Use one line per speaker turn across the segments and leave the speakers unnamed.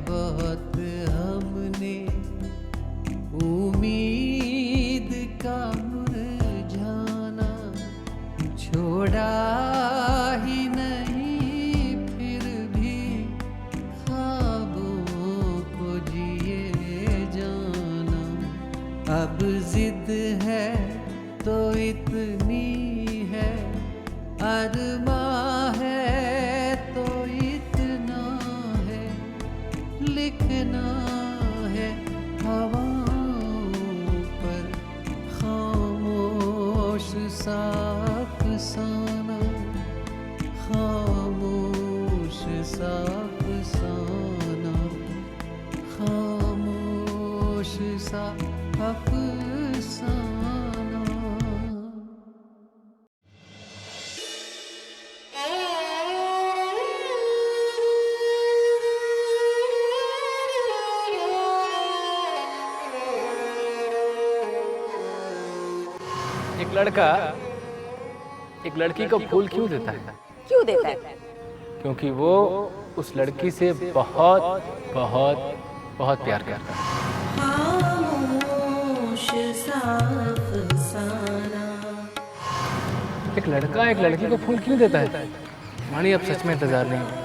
बहुत हमने उम्मीद का मुरझाना छोड़ा ही नहीं, फिर भी ख्वाबों को जिए जाना। अब जिद है तो इतनी है, अरमां है तो इतना है, लिखना है हवाओं पर खामोश सा अफसाना, खामोश सा अफसाना, खामोश सा अफसाना।
एक लड़का एक लड़की को फूल क्यों देता है?
क्यों देता है?
क्योंकि वो उस लड़की से बहुत बहुत बहुत प्यार करता है। एक लड़का एक लड़की को फूल क्यों देता है? मानी अब सच में इंतजार नहीं होगा।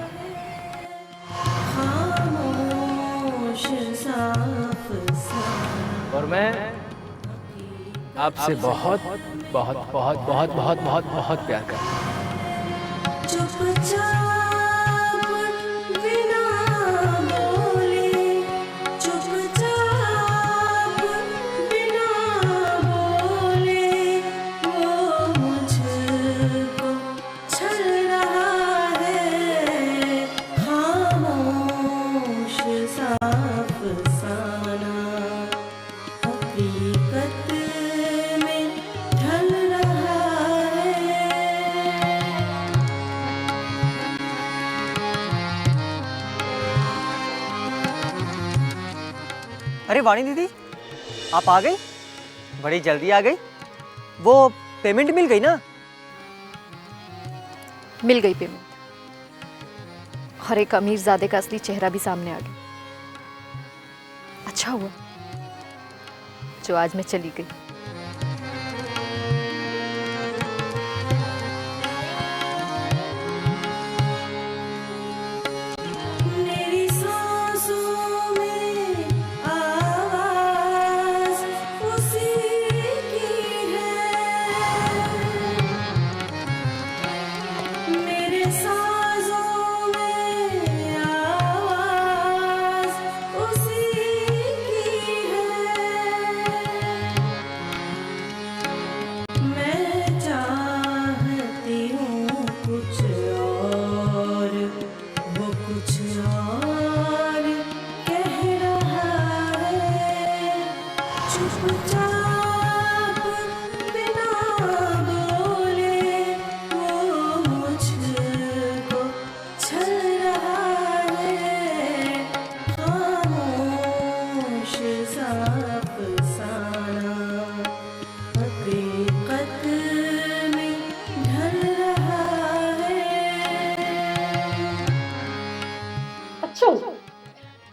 और मैं आपसे बहुत बहुत बहुत बहुत बहुत बहुत बहुत प्यार करता हूँ।
अरे वाणी दीदी, आप आ गई? बड़ी जल्दी आ गई। वो पेमेंट मिल गई ना?
मिल गई पेमेंट, और एक अमीरजादे का असली चेहरा भी सामने आ गया। अच्छा हुआ जो आज मैं चली गई।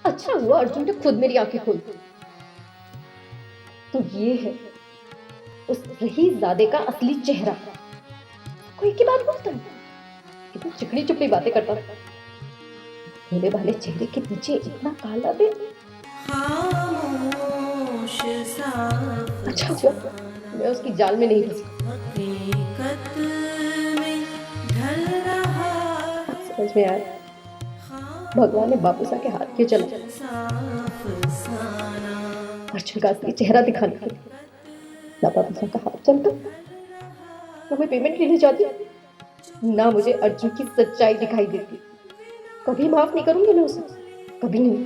अच्छा हुआ अर्जुन ने खुद मेरी आंखें खोल दी। तो ये है उस रहीज़ादे का असली चेहरा। कोई की बात बोलता है, कितनी चिकनी चुपड़ी बातें करता है। भोले भाले चेहरे के पीछे इतना काला दिल। अच्छा हुआ मैं उसकी जाल में नहीं फंसी। समझ में आया, भगवान ने बापूसा के हाथ क्यों चला। अर्जुन का असली चेहरा दिखाने के लिए ना बापूसा का हाथ चलता, ना मैं पेमेंट लेने जाती, ना मुझे अर्जुन की सच्चाई दिखाई देती। कभी माफ नहीं करूंगी मैं उसे, कभी नहीं।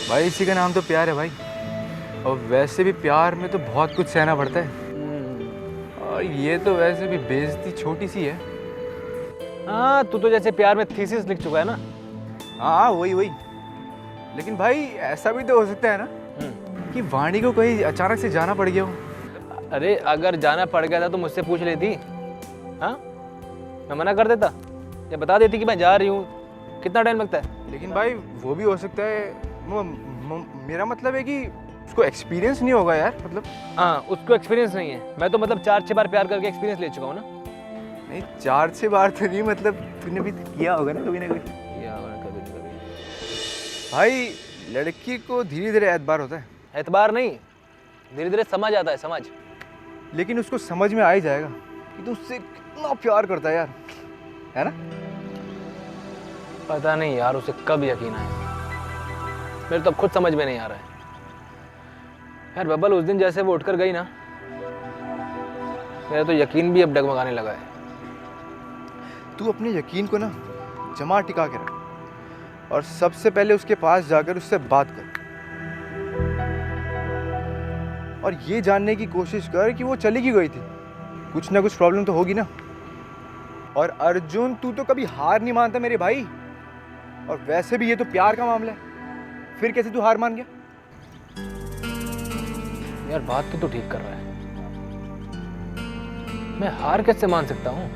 भाई इसी का नाम तो प्यार है भाई। और वैसे भी प्यार में तो बहुत कुछ सहना पड़ता है, और ये तो वैसे भी बेइज्जती छोटी सी है।
हाँ, तू तो जैसे प्यार में थीसिस लिख चुका है ना।
हाँ वही वही। लेकिन भाई ऐसा भी तो हो सकता है ना कि वाणी को कहीं अचानक से जाना पड़ गया हो।
अरे अगर जाना पड़ गया था तो मुझसे पूछ लेती। हाँ, मैं मना कर देता या बता देती कि मैं जा रही हूँ। कितना टाइम लगता है?
लेकिन भाई वो भी हो सकता है, मेरा मतलब है कि उसको एक्सपीरियंस नहीं होगा यार, मतलब।
हाँ, उसको एक्सपीरियंस नहीं है। मैं तो मतलब 4-6 बार प्यार करके एक्सपीरियंस ले चुका हूँ ना।
नहीं 4-6 बार तो नहीं, मतलब तूने भी किया होगा ना कभी ना कभी। भाई लड़की को धीरे धीरे एतबार होता है।
एतबार नहीं, धीरे धीरे समझ आता है, समझ।
लेकिन उसको समझ में आ ही जाएगा कि तू उससे कितना प्यार करता है यार, है ना?
पता नहीं यार उसे कब यकीन आया, मेरे तो अब खुद समझ में नहीं आ रहा है यार। बब्बल उस दिन जैसे वो उठकर गई ना, मेरा तो यकीन भी अब डगमगाने लगा है।
तू अपने यकीन को ना जमा टिका के रख, और सबसे पहले उसके पास जाकर उससे बात कर, और ये जानने की कोशिश कर कि वो चली क्यों गई थी। कुछ ना कुछ प्रॉब्लम तो होगी ना। और अर्जुन, तू तो कभी हार नहीं मानता मेरे भाई, और वैसे भी ये तो प्यार का मामला है, फिर कैसे तू हार मान गया?
यार बात तो तू ठीक कर रहा है, मैं हार कैसे मान सकता हूँ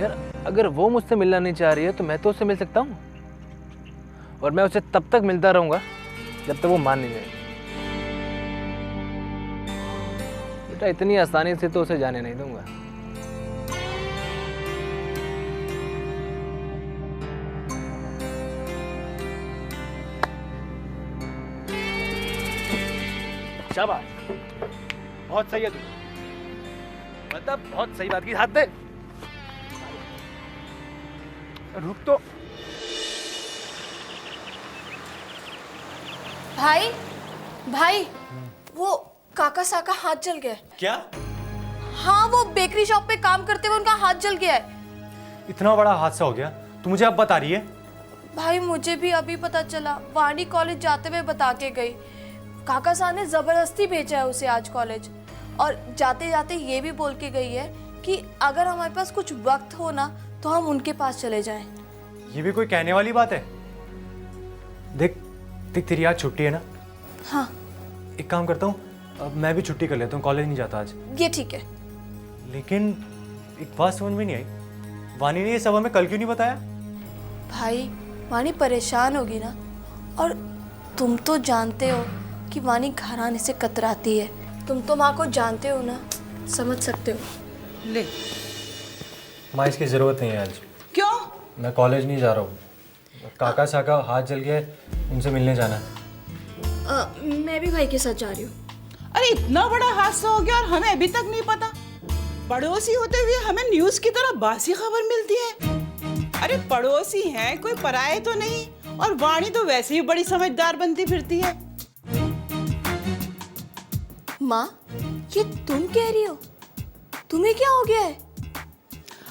यार? अगर वो मुझसे मिलना नहीं चाह रही है तो मैं तो उससे मिल सकता हूँ, और मैं उसे तब तक मिलता रहूंगा जब तक वो मान नहीं जाए। बेटा इतनी आसानी से तो उसे जाने नहीं दूंगा। शाबाश, बहुत सही है तू, मतलब बहुत सही बात की। हाथ दे।
रुक तो।
भाई भाई, वो काका साका हाथ जल गया है।
क्या?
हाँ, वो बेकरी शॉप पे काम करते हुए उनका हाथ जल गया है।
इतना बड़ा हादसा हो गया, तू मुझे अब बता रही है?
भाई मुझे भी अभी पता चला, वाणी कॉलेज जाते हुए बता के गई। काका साहब ने जबरदस्ती भेजा है उसे आज कॉलेज, और जाते जाते ये भी बोल के गई है कि अगर हमारे पास कुछ वक्त हो ना तो हम उनके पास चले जाएं।
ये भी कोई कहने वाली बात है? देख देख, तेरी आज छुट्टी है ना?
हाँ।
एक काम करता हूँ, अब मैं भी छुट्टी कर लेता हूँ, कॉलेज नहीं जाता आज।
ये ठीक है।
लेकिन एक बात समझ में नहीं आई, वाणी ने ये सब हमें कल क्यों नहीं बताया?
भाई वाणी परेशान होगी ना, और तुम तो जानते हो कि वाणी घर आने से कतराती है। तुम तो माँ को जानते हो ना, समझ सकते हो।
ले।
माँ इसकी ज़रूरत नहीं है आज।
क्यों?
मैं कॉलेज नहीं जा रहा हूँ, काका साका हाथ जल गया है, उनसे मिलने जाना है।
मैं भी भाई के साथ जा रही हूँ।
अरे इतना बड़ा हादसा हो गया और हमें अभी तक नहीं पता। पड़ोसी होते हुए हमें न्यूज़ की तरह बासी खबर मिलती है। अरे पड़ोसी हैं, कोई पराये तो नहीं, और वाणी तो वैसे ही बड़ी समझदार बनती फिरती है।
माँ, ये तुम कह रही हो? तुम्हें क्या हो गया है?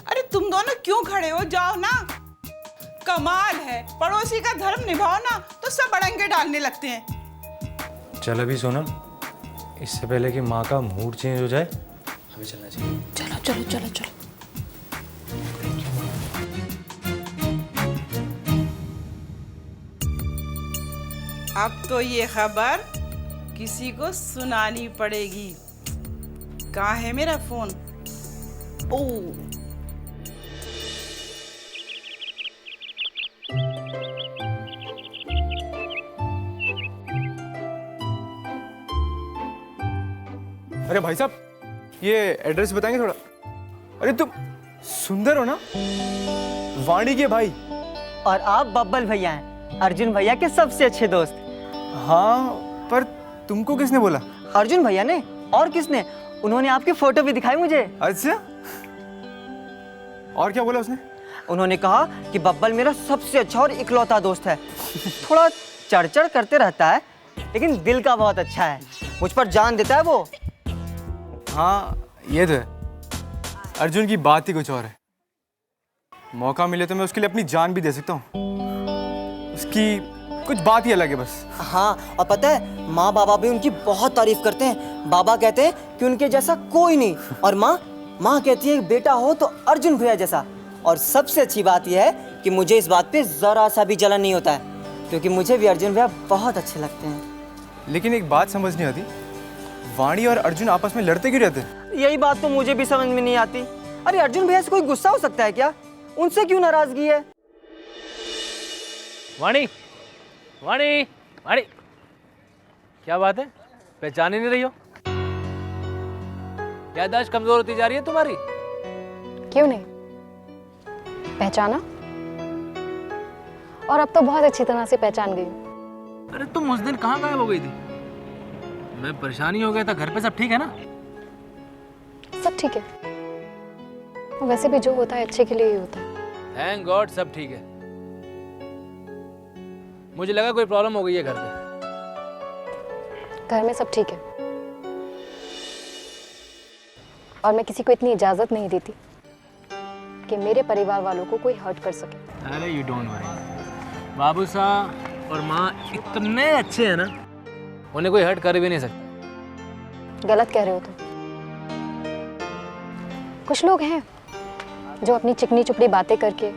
अरे तुम दोनों क्यों खड़े हो, जाओ ना। कमाल है, पड़ोसी का धर्म निभाओ ना तो सब अड़ंगे डालने लगते हैं।
चल अभी सोनम, इससे पहले कि माँ का मूड चेंज हो जाए हमें चलना चाहिए।
चलो चलो चलो चलो।
अब तो ये खबर किसी को सुनानी पड़ेगी। कहाँ है मेरा फोन? ओह,
अरे भाई साहब, ये एड्रेस बताएंगे थोड़ा? अरे तुम सुंदर हो ना, वाणी के भाई।
और आप बब्बल भैया हैं, अर्जुन भैया के सबसे अच्छे दोस्त।
हाँ, पर तुमको किसने बोला?
अर्जुन भैया ने, और किसने? उन्होंने आपकी फोटो भी दिखाई मुझे।
अच्छा, और क्या बोला उसने?
उन्होंने कहा कि बब्बल मेरा सबसे अच्छा और इकलौता दोस्त है। थोड़ा चढ़ करते रहता है, लेकिन दिल का बहुत अच्छा है, मुझ पर जान देता है वो।
हाँ ये तो है, अर्जुन की बात ही कुछ और है। मौका मिले तो मैं उसके लिए अपनी जान भी दे सकता हूँ। उसकी कुछ बात ही अलग है बस।
हाँ, और पता है माँ बाबा भी उनकी बहुत तारीफ करते हैं। बाबा कहते हैं कि उनके जैसा कोई नहीं, और माँ कहती है बेटा हो तो अर्जुन भैया जैसा। और सबसे अच्छी बात यह है कि मुझे इस बात पे जरा सा भी जलन नहीं होता है, क्योंकि मुझे भी अर्जुन भैया बहुत अच्छे लगते हैं।
लेकिन एक बात समझ नहीं आती, वाणी और अर्जुन आपस में लड़ते क्यों रहते हैं?
यही बात तो मुझे भी समझ में नहीं आती। अरे अर्जुन भैया से कोई गुस्सा हो सकता है क्या? उनसे क्यों नाराजगी है?
वाणी, वाणी, वाणी, क्या बात है? पहचान ही नहीं रही हो? याददाश्त कमजोर होती जा रही है तुम्हारी।
क्यों नहीं पहचाना? और अब तो बहुत अच्छी तरह से पहचान गई हूँ।
अरे तुम उस दिन कहाँ गायब हो गई थी? मैं परेशानी हो गया था। घर पे सब ठीक है ना?
सब ठीक है। वैसे भी जो होता है अच्छे के लिए ही होता है।
थैंक गॉड सब ठीक है। मुझे लगा कोई प्रॉब्लम हो गई है घर पे।
घर में सब ठीक है, और मैं किसी को इतनी इजाजत नहीं देती कि मेरे परिवार वालों को कोई हर्ट कर सके।
अरे यू डोंट वरी, बाबू साहब और माँ इतने अच्छे हैं ना, उन्हें कोई हर्ट कर भी नहीं सकता।
गलत कह रहे हो तुम। कुछ लोग हैं जो अपनी चिकनी चुपड़ी बातें करके,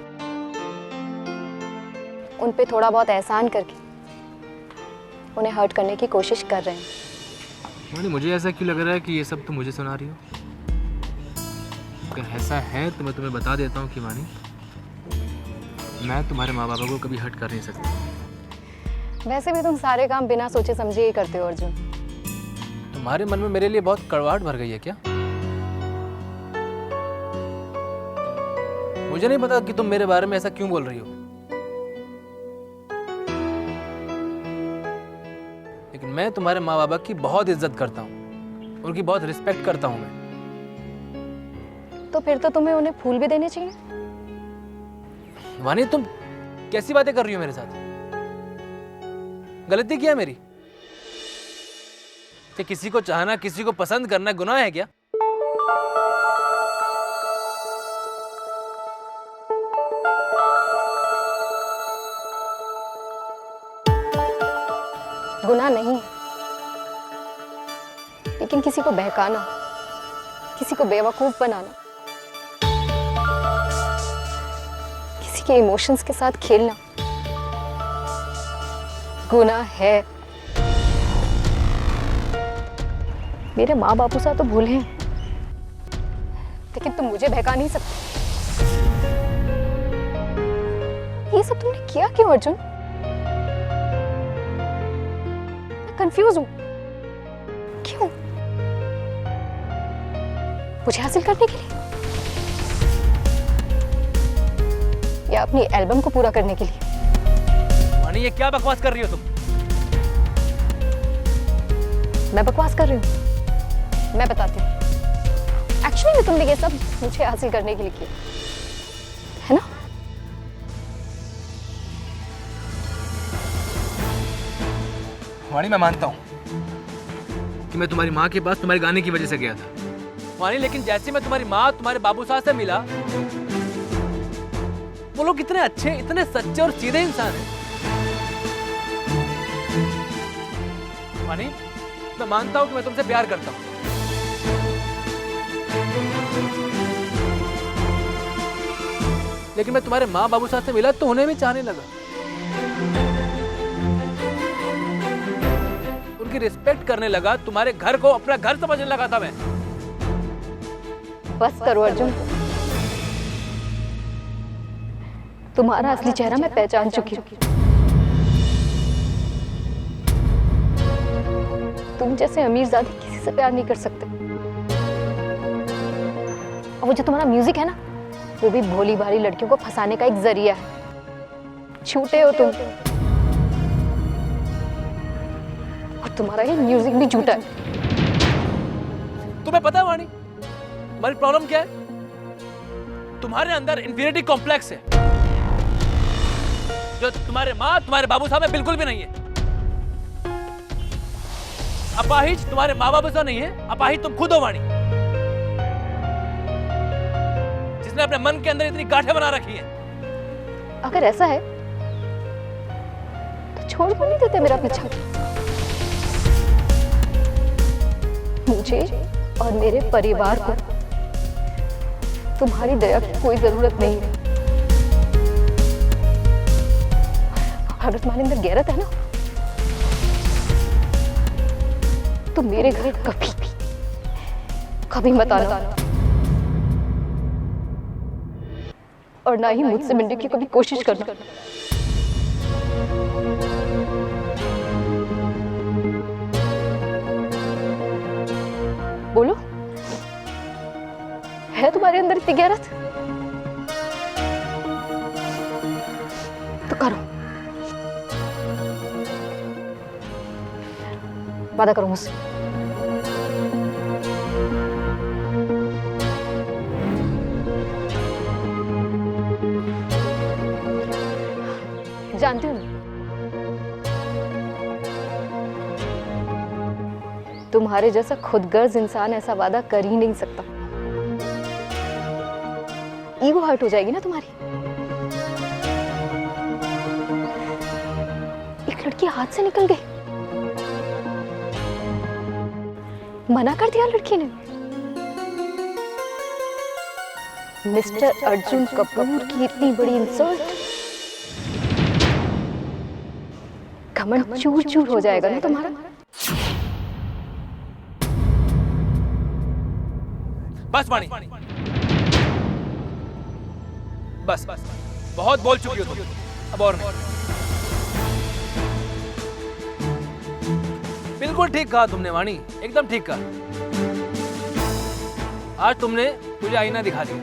उन पे थोड़ा बहुत एहसान करके उन्हें हर्ट करने की कोशिश कर रहे हैं।
नहीं, मुझे ऐसा क्यों लग रहा है कि ये सब तुम मुझे सुना रही हो? अगर ऐसा है तो मैं तुम्हें बता देता हूँ कि वाणी, मैं तुम्हारे माँ बाबा को कभी हर्ट कर नहीं सकता।
वैसे भी तुम सारे काम बिना सोचे समझे ही करते हो अर्जुन।
तुम्हारे मन में मेरे लिए बहुत कड़वाहट भर गई है क्या? मुझे नहीं पता कि तुम मेरे बारे में ऐसा क्यों बोल रही हो, लेकिन मैं तुम्हारे माँ बाबा की बहुत इज्जत करता हूँ, उनकी बहुत रिस्पेक्ट करता हूँ मैं।
तो फिर तो तुम्हें उन्हें फूल भी देने चाहिए।
वाणी, तुम कैसी बातें कर रही हो मेरे साथ? गलती क्या है मेरी? कि किसी को चाहना, किसी को पसंद करना गुनाह है क्या?
गुनाह नहीं, लेकिन किसी को बहकाना, किसी को बेवकूफ बनाना, किसी के इमोशंस के साथ खेलना गुनाह है। मेरे माँ बापू साथ तो भूल हैं, लेकिन तुम मुझे बहका नहीं सकते। ये सब तुमने किया क्यों अर्जुन? कंफ्यूज हूं। क्यों? मुझे हासिल करने के लिए, या अपनी एल्बम को पूरा करने के लिए?
वाणी, ये क्या बकवास कर रही हो तुम?
मैं बकवास कर रही हूँ? मैं बताती हूँ। एक्चुअली में तुमने ये सब मुझे हासिल करने के लिए किया है ना?
वाणी, मैं मानता हूँ कि मैं तुम्हारी माँ के पास तुम्हारे गाने की वजह से गया था। वाणी, लेकिन जैसे मैं तुम्हारी माँ, तुम्हारे बाबू साहब से मिला, वो लोग इतने अच्छे, इतने सच्चे और सीधे इंसान हैं। वाणी, मैं मानता हूँ कि मैं तुमसे प्यार करता हूँ, लेकिन मैं तुम्हारे माँ बाबू साहब से मिला तो उन्हें भी चाहने लगा। उनकी रिस्पेक्ट करने लगा, तुम्हारे घर को अपना घर समझने लगा था मैं।
बस करो अर्जुन, तुम्हारा असली चेहरा मैं पहचान चुकी हूँ। तुम जैसे अमीरजादे किसी से प्यार नहीं कर सकते। और वो जो तुम्हारा म्यूजिक है ना, वो भी भोली भाली लड़कियों को फंसाने का एक जरिया है। झूठे हो तुम, और तुम्हारा ये म्यूजिक भी झूठा है।
तुम्हें पता है वाणी, तुम्हारी प्रॉब्लम क्या है? तुम्हारे अंदर इंफीरियरिटी कॉम्प्लेक्स है, जो तुम्हारे माँ, तुम्हारे बाबू साहब में बिल्कुल भी नहीं है। अपाहिज तुम्हारे माँ बाबू साहब नहीं है, अपाहिज तुम खुद हो वाणी, जिसने अपने मन के अंदर इतनी गांठें बना रखी हैं।
अगर ऐसा है तो छोड़ क्यों नहीं देते मेरा पीछा? मुझे और मेरे परिवार को तुम्हारी दया की कोई जरूरत नहीं है। अगर तुम्हारे अंदर गैरत है ना, तो मेरे घर कभी मत आना, और ना ही मुझसे मिलने की कभी कोशिश करना। बोलो, है तुम्हारे अंदर इतनी गैरत? तो करो, वादा करो मुझसे। जानती हूँ तुम्हारे जैसा खुदगर्ज इंसान ऐसा वादा कर ही नहीं सकता। ईगो हर्ट हो जाएगी ना तुम्हारी। एक लड़की हाथ से निकल गई, मना कर दिया लड़की ने। मिस्टर अर्जुन कपूर की इतनी बड़ी इंसल्ट, घमंड चूर चूर हो जाएगा ना तुम्हारा।
बस वाणी, बस बहुत बोल चुकी हो तुम, अब और नहीं। बिल्कुल ठीक कहा तुमने वाणी, एकदम ठीक कहा। आज तुमने मुझे आईना दिखा दिया।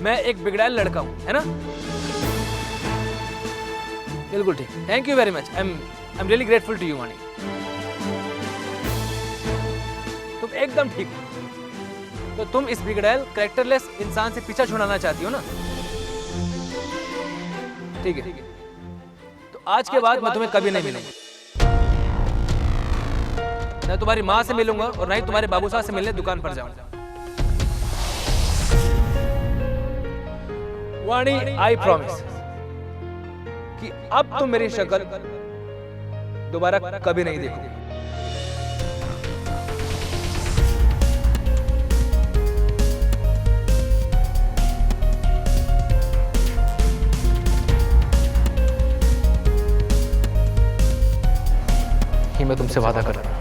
मैं एक बिगड़ैल लड़का हूं, है ना? बिल्कुल ठीक। Thank you very much. I am really grateful to you Vani. तुम एकदम ठीक हो। तो तुम इस बिगड़ैल कैरेक्टरलेस इंसान से पीछा छुड़ाना चाहती हो ना? ठीक है, तो आज के बाद मैं तुम्हें कभी नहीं मिलूंगा। न तुम्हारी माँ से मिलूंगा और न ही तुम्हारे बाबू साहब से मिलने दुकान पर जाऊंगा। वाणी, आई प्रॉमिस कि अब तुम मेरी शक्ल दोबारा कभी नहीं देखोगे। ये मैं तुमसे वादा कर रहा हूं।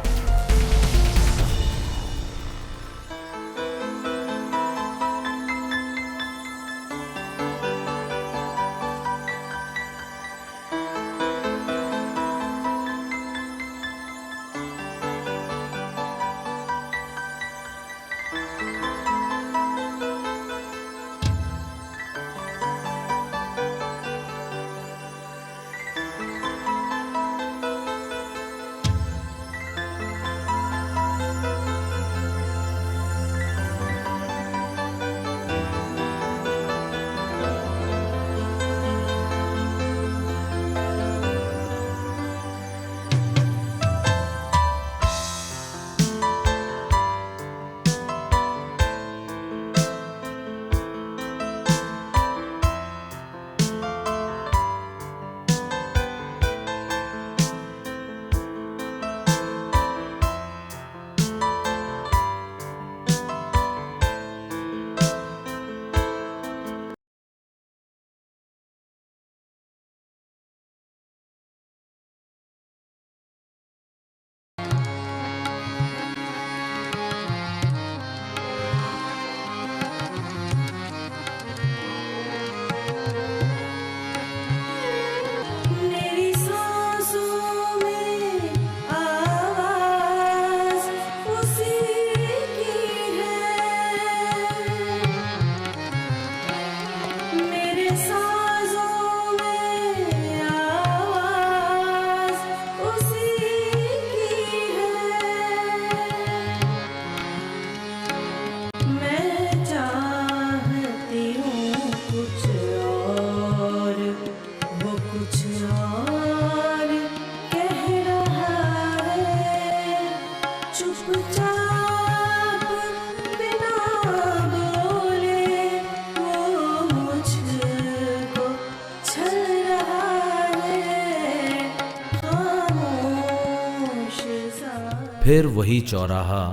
फिर वही चौराहा,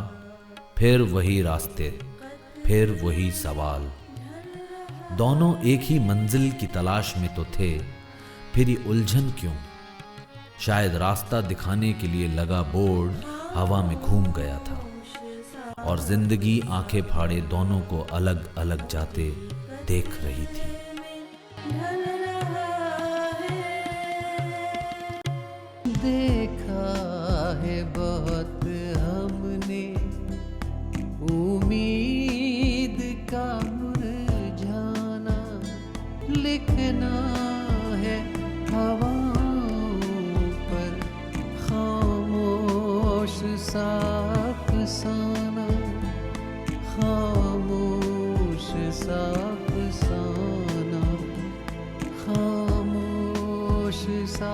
फिर वही रास्ते, फिर वही सवाल। दोनों एक ही मंजिल की तलाश में तो थे, फिर ये उलझन क्यों? शायद रास्ता दिखाने के लिए लगा बोर्ड हवा में घूम गया था और जिंदगी आंखें फाड़े दोनों को अलग अलग जाते देख रही थी।
देखा है बहुत हमने उम्मीद का मुरझाना, लिखना है हवाओं पर खामोश सा अफसाना, खामोश सा अफसाना, खामोश सा